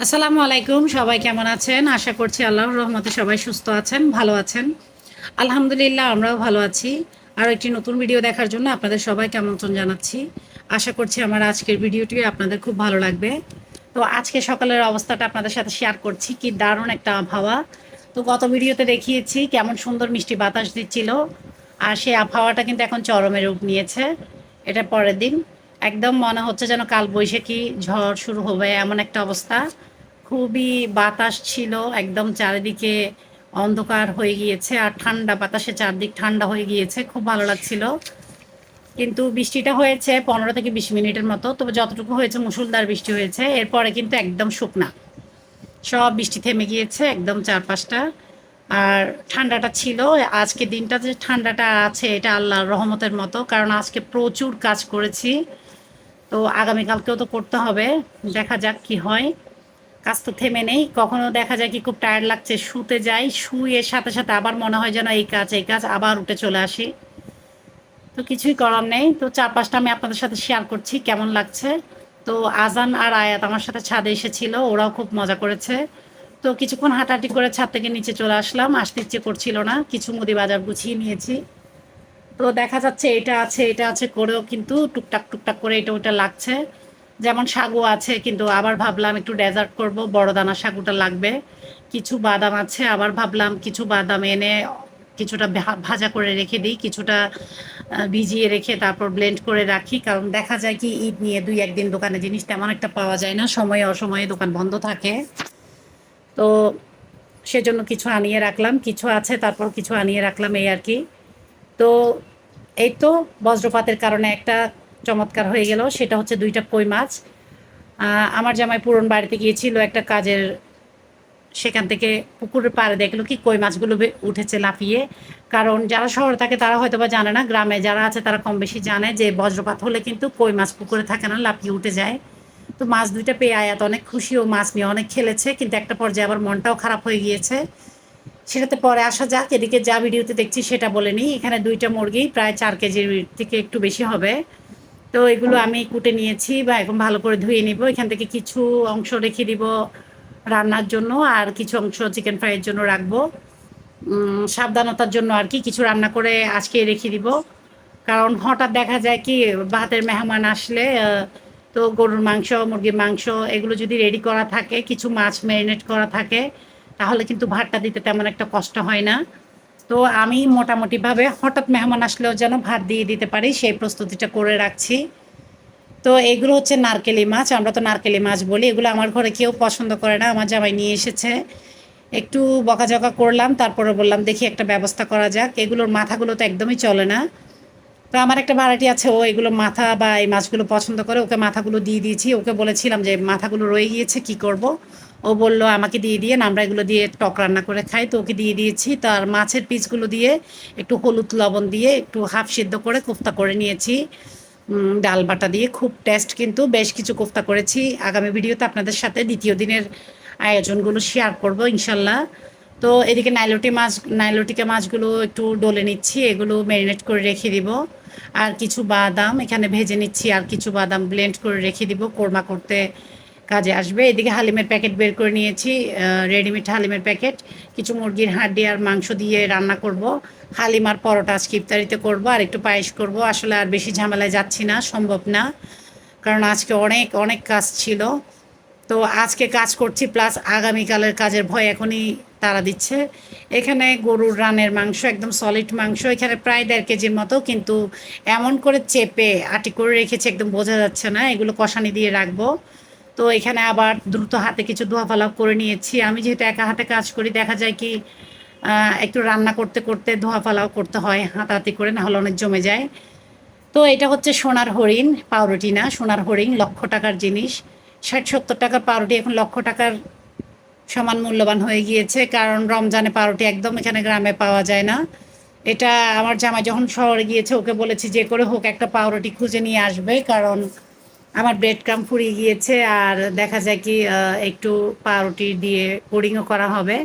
আসসালামু আলাইকুম। সবাই কেমন আছেন? আশা করছি আল্লাহর রহমতে সবাই সুস্থ আছেন, ভালো আছেন। আলহামদুলিল্লাহ আমরাও ভালো আছি। আরও একটি নতুন ভিডিও দেখার জন্য আপনাদের সবাইকে আমন্ত্রণ জানাচ্ছি। আশা করছি আমার আজকের ভিডিওটি আপনাদের খুব ভালো লাগবে। তো আজকে সকালের অবস্থাটা আপনাদের সাথে শেয়ার করছি। কি দারুণ একটা আবহাওয়া। তো গত ভিডিওতে দেখিয়েছি কেমন সুন্দর মিষ্টি বাতাস দিচ্ছিল। আর সেই আবহাওয়াটা কিন্তু এখন চরমে রূপ নিয়েছে। এটা পরের দিন একদম মনে হচ্ছে যেন কালবৈশাখী ঝড় শুরু হবে এমন একটা অবস্থা। খুবই বাতাস ছিল, একদম চারিদিকে অন্ধকার হয়ে গিয়েছে আর ঠান্ডা বাতাসে চারদিক ঠান্ডা হয়ে গিয়েছে, খুব ভালো লাগছিল। কিন্তু বৃষ্টিটা হয়েছে 15 থেকে 20 মিনিটের মতো, তবে যতটুকু হয়েছে মুষলধার বৃষ্টি হয়েছে, এরপরে কিন্তু একদম শুকনা সব বৃষ্টি থেমে গিয়েছে একদম চারপাশটা। আর ঠান্ডাটা ছিল, আজকে দিনটা যে ঠান্ডাটা আছে এটা আল্লাহর রহমতের মতো, কারণ আজকে প্রচুর কাজ করেছি। তো আগামীকালকেও তো করতে হবে, দেখা যাক কি হয়। কাজ তো থেমে নেই, কখনো দেখা যায় কি খুব টায়ার্ড লাগছে শুতে যাই, শুয়ে সাথে সাথে আবার মনে হয় যেন এই কাজ আবার উঠে চলে আসি। তো কিছুই করার নেই। তো চারপাশটা আমি আপনাদের সাথে শেয়ার করছি কেমন লাগছে। তো আজান আর আয়াত আমার সাথে ছাদে এসেছিল, ওরাও খুব মজা করেছে। তো কিছুক্ষণ হাঁটাহাঁটি করে ছাদ থেকে নিচে চলে আসলাম, আসতে ইচ্ছে করছিল না, কিছু মুদি বাজার গুছিয়ে নিয়েছি। তো দেখা যাচ্ছে এটা আছে করেও কিন্তু টুকটাক টুকটাক করে এটা ওটা লাগছে। যেমন সাগু আছে, কিন্তু আবার ভাবলাম একটু ডেজার্ট করব, বড় দানা সাগুটা লাগবে। কিছু বাদাম আছে, আবার ভাবলাম কিছু বাদাম এনে কিছুটা ভাজা করে রেখে দিই, কিছুটা ভিজিয়ে রেখে তারপর ব্লেন্ড করে রাখি, কারণ দেখা যায় কি ঈদ নিয়ে 2-1 দিন দোকানে জিনিস তেমন একটা পাওয়া যায় না, সময়ে অসময়ে দোকান বন্ধ থাকে। তো সেজন্য কিছু আনিয়ে রাখলাম, কিছু আছে তারপর কিছু আনিয়ে রাখলাম, এই আর কি। তো এই তো বজ্রপাতের কারণে একটা চমৎকার হয়ে গেল, সেটা হচ্ছে 2টা কই মাছ। আমার জামাই পুরন বাড়িতে গিয়েছিল একটা কাজের, সেখান থেকে পুকুরের পাড়ে দেখলো কি কই মাছগুলো উঠেছে লাফিয়ে। কারণ যারা শহরে থাকে তারা হয়তো বা জানে না, গ্রামে যারা আছে তারা কম বেশি জানে যে বজ্রপাত হলে কিন্তু কই মাছ পুকুরে থাকে না, লাফিয়ে উঠে যায়। তো মাছ 2টা পেয়ে আয়াত অনেক খুশি, ও মাছ নিয়ে অনেক খেলেছে, কিন্তু একটা পর্যায়ে আবার মনটাও খারাপ হয়ে গিয়েছে। সেটাতে পরে আসা যাক, এদিকে যা ভিডিওতে দেখছি সেটা বলে নিই। এখানে 2টা মুরগি প্রায় 4 কেজির থেকে একটু বেশি হবে। তো এগুলো আমি কুটে নিয়েছি বা এখন ভালো করে ধুয়ে নিব। এখান থেকে কিছু অংশ রেখে দিব রান্নার জন্য, আর কিছু অংশ চিকেন ফ্রাইয়ের জন্য রাখবো। সাবধানতার জন্য আর কি কিছু রান্না করে আজকে রেখে দিব, কারণ হঠাৎ দেখা যায় কি ভাতের মেহমান আসলে তো গরুর মাংস, মুরগির মাংস এগুলো যদি রেডি করা থাকে, কিছু মাছ ম্যারিনেট করা থাকে, তাহলে কিন্তু ভাতটা দিতে তেমন একটা কষ্ট হয় না। তো আমি মোটামুটিভাবে হঠাৎ মেহমান আসলেও যেন ভাত দিয়ে দিতে পারি সেই প্রস্তুতিটা করে রাখছি। তো এগুলো হচ্ছে নারকেলি মাছ, আমরা তো নারকেলি মাছ বলি। এগুলো আমার ঘরে কেউ পছন্দ করে না, আমার জামাই নিয়ে এসেছে। একটু বকাঝকা করলাম, তারপরে বললাম দেখি একটা ব্যবস্থা করা যাক। এগুলোর মাথাগুলো তো একদমই চলে না। তো আমার একটা ভাড়াটি আছে, ও এগুলো মাথা বা এই মাছগুলো পছন্দ করে, ওকে মাথাগুলো দিয়ে দিয়েছি। ওকে বলেছিলাম যে মাথাগুলো রয়ে গিয়েছে কি করব। ও বলল আমাকে দিয়ে দিয়ে, আমরা এগুলো দিয়ে টক রান্না করে খাই, তো ওকে দিয়ে দিয়েছি। তার মাছের পিসগুলো দিয়ে একটু হলুদ লবণ দিয়ে একটু হাফ সিদ্ধ করে কোফতা করে নিয়েছি, ডাল বাটা দিয়ে। খুব টেস্ট, কিন্তু বেশ কিছু কোফতা করেছি। আগামী ভিডিওতে আপনাদের সাথে দ্বিতীয় দিনের আয়োজনগুলো শেয়ার করব ইনশাল্লাহ। তো এদিকে নাইলোটিকা মাছগুলো একটু ডলে নিচ্ছি, এগুলো ম্যারিনেট করে রেখে দিব। আর কিছু বাদাম এখানে ভেজে নিচ্ছি, আর কিছু বাদাম ব্লেন্ড করে রেখে দিব, কোরমা করতে কাজে আসবে। এদিকে হালিমের প্যাকেট বের করে নিয়েছি, রেডিমেড হালিমের প্যাকেট। কিছু মুরগির হাড্ডি আর মাংস দিয়ে রান্না করব। হালিম আর পরোটা আজকে ইফতারিতে করব, আর একটু পায়েস করব। আসলে আর বেশি ঝামেলায় যাচ্ছি না, সম্ভব না, কারণ আজকে অনেক অনেক কাজ ছিল। তো আজকে কাজ করছি প্লাস আগামীকালের কাজের ভয় এখনই তাড়া দিচ্ছে। এখানে গরুর রানের মাংস, একদম সলিড মাংস, এখানে প্রায় 1.5 কেজির মতো, কিন্তু এমন করে চেপে আটি করে রেখেছি একদম বোঝা যাচ্ছে না। এগুলো কষানি দিয়ে রাখবো। তো এখানে আবার দ্রুত হাতে কিছু ধোয়া ফালাও করে নিয়েছি। আমি যেহেতু একা হাতে কাজ করি, দেখা যায় কি একটু রান্না করতে করতে ধোয়া ফালাও করতে হয় হাতাহাতি করে, না হলে অনেক জমে যায়। তো এটা হচ্ছে সোনার হরিণ, পাউরুটি না, সোনার হরিণ, লক্ষ টাকার জিনিস। 60-70 টাকার পাউরুটি এখন লক্ষ টাকার সমান মূল্যবান হয়ে গিয়েছে, কারণ রমজানে পাউরুটি একদম এখানে গ্রামে পাওয়া যায় না। এটা আমার জামাই যখন শহরে গিয়েছে ওকে বলেছি যে করে হোক একটা পাউরুটি খুঁজে নিয়ে আসবে, কারণ আমার ব্রেড ক্রাম্ব ফুরিয়ে গিয়েছে। আর দেখা যায় কি একটু পাউরুটি দিয়ে পুডিংও করা হবে।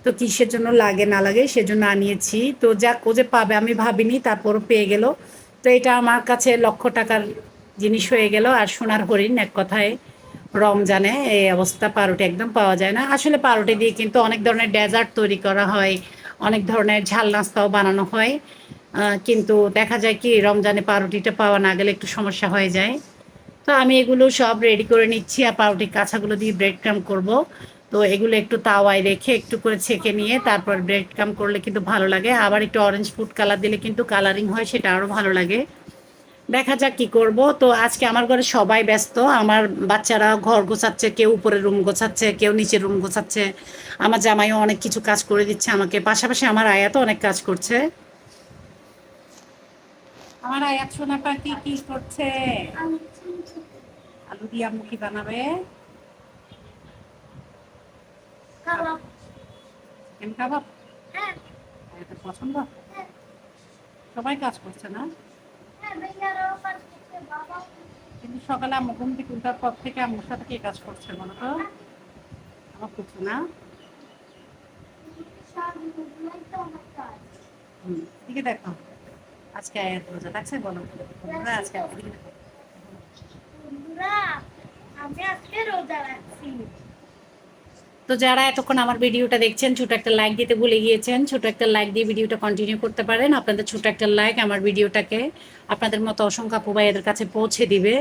তো কিসের জন্য লাগে না লাগে সেজন্য আনিয়েছি। তো যাক, ও যে পাবে আমি ভাবিনি, তারপরও পেয়ে গেল। তো এটা আমার কাছে লক্ষ টাকার জিনিস হয়ে গেল, আর সোনার হরিণ এক কথায়। রমজানে এই অবস্থা, পাউরুটি একদম পাওয়া যায় না। আসলে পাউরুটি দিয়ে কিন্তু অনেক ধরনের ডেজার্ট তৈরি করা হয়, অনেক ধরনের ঝাল নাস্তাও বানানো হয়। কিন্তু দেখা যায় কি রমজানে পাউরুটিটা পাওয়া না গেলে একটু সমস্যা হয়ে যায়। তো আমি এগুলো সব রেডি করে নিচ্ছি, আর পাউরুটির কাঁচাগুলো দিয়ে ব্রেড ক্রাম করব। তো এগুলো একটু তাওয়ায় রেখে একটু করে ছেঁকে নিয়ে তারপর ব্রেড ক্রাম করলে কিন্তু ভালো লাগে। আবার একটু অরেঞ্জ ফুড কালার দিলে কিন্তু কালারিং হয়, সেটা আরও ভালো লাগে। দেখা যাক কি করব। তো আজকে আমার ঘরে সবাই ব্যস্ত, আমার বাচ্চারা ঘর গোছাচ্ছে, কেউ উপরের রুম গোছাচ্ছে, কেউ নিচের রুম গোছাচ্ছে। আমার জামাইও অনেক কিছু কাজ করে দিচ্ছে আমাকে, পাশাপাশি আমার আয়াতও অনেক কাজ করছে। আমার আয়াত সোনা পাখি কি করছে? আলু দিয়ে আম্মু কি বানাবে? চিকেন কাবাব? আয়াতের পছন্দ? সবাই কাজ করছে না? কিন্তু সকালে আম্মু ঘুম থেকে উঠার পর থেকে আম্মুর সাথে কে কাজ করছে বলো তো? আমার কিছু না। দিকে দেখো, আজকে আয়াত রোজা থাকছে বলো? বন্ধুরা আজকে এদিকে দেখো। তো যারা এতক্ষণ আমার ভিডিওটা দেখছেন, ছোট একটা লাইক দিতে ভুলে গিয়েছেন, ছোট একটা লাইক দিয়ে ভিডিওটা কন্টিনিউ করতে পারেন। আপনাদের ছোট একটা লাইক আমার ভিডিওটাকে আপনাদের মতো অসংখ্য আপু ভাইয়াদের কাছে পৌঁছে দিবে।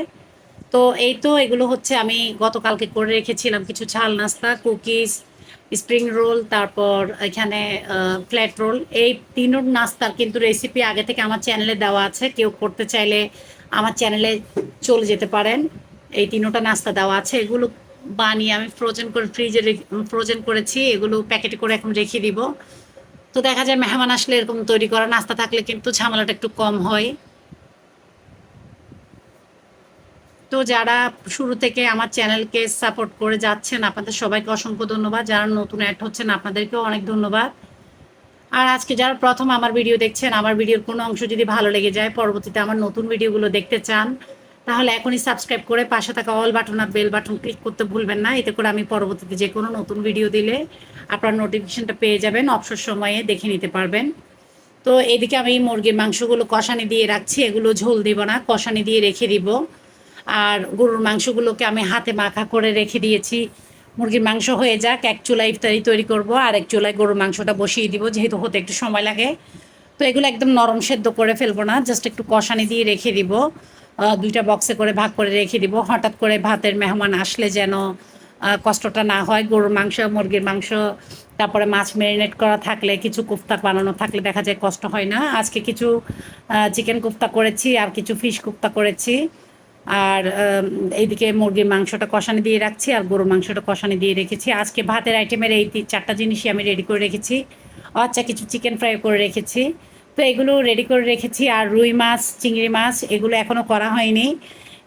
তো এই তো এগুলো হচ্ছে আমি গতকালকে করে রেখেছিলাম কিছু ঝাল নাস্তা, কুকিজ, স্প্রিং রোল, তারপর এখানে ফ্ল্যাট রোল। এই তিন নাস্তার কিন্তু রেসিপি আগে থেকে আমার চ্যানেলে দেওয়া আছে, কেউ করতে চাইলে আমার চ্যানেলে চলে যেতে পারেন। এই তিনোটা নাস্তা দেওয়া আছে, এগুলো বানিয়ে আমি ফ্রোজেন করে ফ্রিজে ফ্রোজেন করেছি, এগুলো প্যাকেটে করে এখন রেখে দিব। তো দেখা যায় মেহমান আসলে এরকম তৈরি করা নাস্তা থাকলে কিন্তু ঝামেলাটা একটু কম হয়। তো যারা শুরু থেকে আমার চ্যানেলকে সাপোর্ট করে যাচ্ছেন আপনাদের সবাইকে অসংখ্য ধন্যবাদ, যারা নতুন অ্যাড হচ্ছেন আপনাদেরকেও অনেক ধন্যবাদ। আর আজকে যারা প্রথম আমার ভিডিও দেখছেন, আমার ভিডিওর কোনো অংশ যদি ভালো লেগে যায়, পরবর্তীতে আমার নতুন ভিডিওগুলো দেখতে চান, তাহলে এখনই সাবস্ক্রাইব করে পাশে থাকা অল বাটন আর বেল বাটন ক্লিক করতে ভুলবেন না। এতে করে আমি পরবর্তীতে যে কোনো নতুন ভিডিও দিলে আপনার নোটিফিকেশনটা পেয়ে যাবেন, অবসর সময়ে দেখে নিতে পারবেন। তো এদিকে আমি মুরগির মাংসগুলো কষানি দিয়ে রাখছি, এগুলো ঝোল দিব না, কষানি দিয়ে রেখে দিব। আর গরুর মাংসগুলোকে আমি হাতে মাখা করে রেখে দিয়েছি। মুরগির মাংস হয়ে যাক, এক চুলায় ইফতারি তৈরি করব, আর এক চুলায় গরুর মাংসটা বসিয়ে দিব, যেহেতু হতে একটু সময় লাগে। তো এগুলো একদম নরম সেদ্ধ করে ফেলবো না, জাস্ট একটু কষানি দিয়ে রেখে দিব। দুইটা বক্সে করে ভাগ করে রেখে দিব, হঠাৎ করে ভাতের মেহমান আসলে যেন কষ্টটা না হয়। গরুর মাংস, মুরগির মাংস, তারপরে মাছ ম্যারিনেট করা থাকলে, কিছু কোফতা বানানো থাকলে দেখা যায় কষ্ট হয় না। আজকে কিছু চিকেন কোফতা করেছি, আর কিছু ফিশ কোফতা করেছি। আর এইদিকে মুরগির মাংসটা কষানি দিয়ে রাখছি, আর গরুর মাংসটা কষানি দিয়ে রেখেছি। আজকে ভাতের আইটেমের এই চারটা জিনিসই আমি রেডি করে রেখেছি। আচ্ছা, কিছু চিকেন ফ্রাই করে রেখেছি। তো এগুলো রেডি করে রেখেছি। আর রুই মাছ, চিংড়ি মাছ এগুলো এখনও করা হয়নি,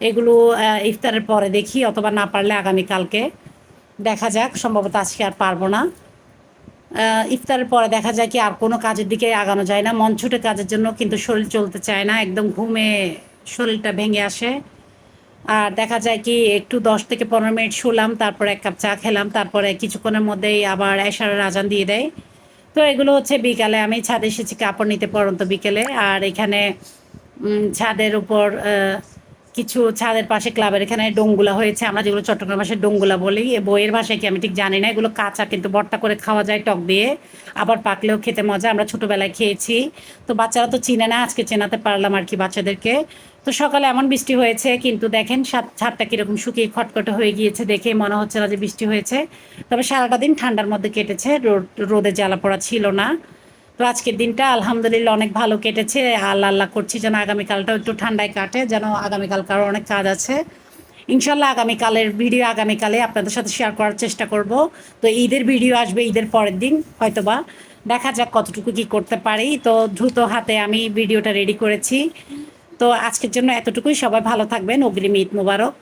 এগুলো ইফতারের পরে দেখি, অথবা না পারলে আগামীকালকে দেখা যাক। সম্ভবত আজকে আর পারবো না। ইফতারের পরে দেখা যায় কি আর কোনো কাজের দিকে আগানো যায় না, মন ছুটে কাজের জন্য কিন্তু শরীর চলতে চায় না, একদম ঘুমে শরীরটা ভেঙে আসে। আর দেখা যায় কি একটু 10 থেকে 15 মিনিট শুলাম, তারপরে এক কাপ চা খেলাম, তারপরে কিছুক্ষণের মধ্যেই আবার এশারের আজান দিয়ে দেয়। তো এগুলো হচ্ছে বিকালে আমি ছাদে এসেছি কাপড় নিতে, পরন্ত বিকেলে। আর এখানে ছাদের উপর কিছু ছাদের পাশে ক্লাবের এখানে ডোঙ্গুলা হয়েছে, আমরা যেগুলো চট্টগ্রাম ভাষায় ডোঙ্গুলা বলি, বইয়ের ভাষায় কি আমি ঠিক জানি না। এগুলো কাঁচা কিন্তু ভর্তা করে খাওয়া যায় টক দিয়ে, আবার পাকলেও খেতে মজা, আমরা ছোটোবেলায় খেয়েছি। তো বাচ্চারা তো চিনে না, আজকে চেনাতে পারলাম আর কি বাচ্চাদেরকে। তো সকালে এমন বৃষ্টি হয়েছে, কিন্তু দেখেন ছাদটা কীরকম শুকিয়ে খটখটে হয়ে গিয়েছে, দেখে মনে হচ্ছে না যে বৃষ্টি হয়েছে। তবে সারাটা দিন ঠান্ডার মধ্যে কেটেছে, রোদে জ্বালা পড়া ছিল না। তো আজকের দিনটা আলহামদুলিল্লাহ অনেক ভালো কেটেছে। আল্লাহ আল্লাহ করছি যেন আগামীকালটাও একটু ঠান্ডায় কাটে, যেন আগামীকালকারও অনেক কাজ আছে। ইনশাল্লাহ আগামীকালের ভিডিও আগামীকালে আপনাদের সাথে শেয়ার করার চেষ্টা করব। তো ঈদের ভিডিও আসবে ঈদের পরের দিন হয়তোবা, দেখা যাক কতটুকু কী করতে পারি। তো দ্রুত হাতে আমি ভিডিওটা রেডি করেছি। তো আজকের জন্য এতটুকুই, সবাই ভালো থাকবেন, অগ্রিম ঈদ মোবারক।